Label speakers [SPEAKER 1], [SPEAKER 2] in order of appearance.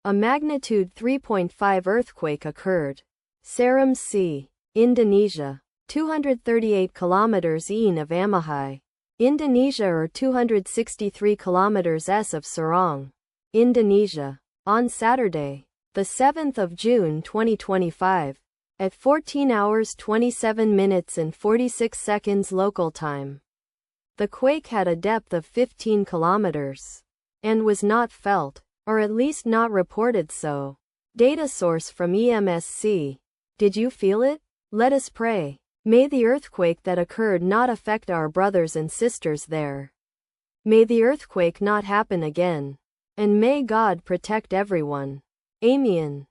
[SPEAKER 1] A magnitude 3.5 earthquake occurred. Ceram Sea, Indonesia. 238 kilometers east of Amahai, Indonesia or 263 kilometers east of Serang, Indonesia. On Saturday, the 7th of June 2025, at 14 hours 27 minutes and 46 seconds local time. The quake had a depth of 15 kilometers and was not felt, or at least not reported so. Data source from EMSC. Did you feel it? Let us pray. May the earthquake that occurred not affect our brothers and sisters there. May the earthquake not happen again. And may God protect everyone. Amen.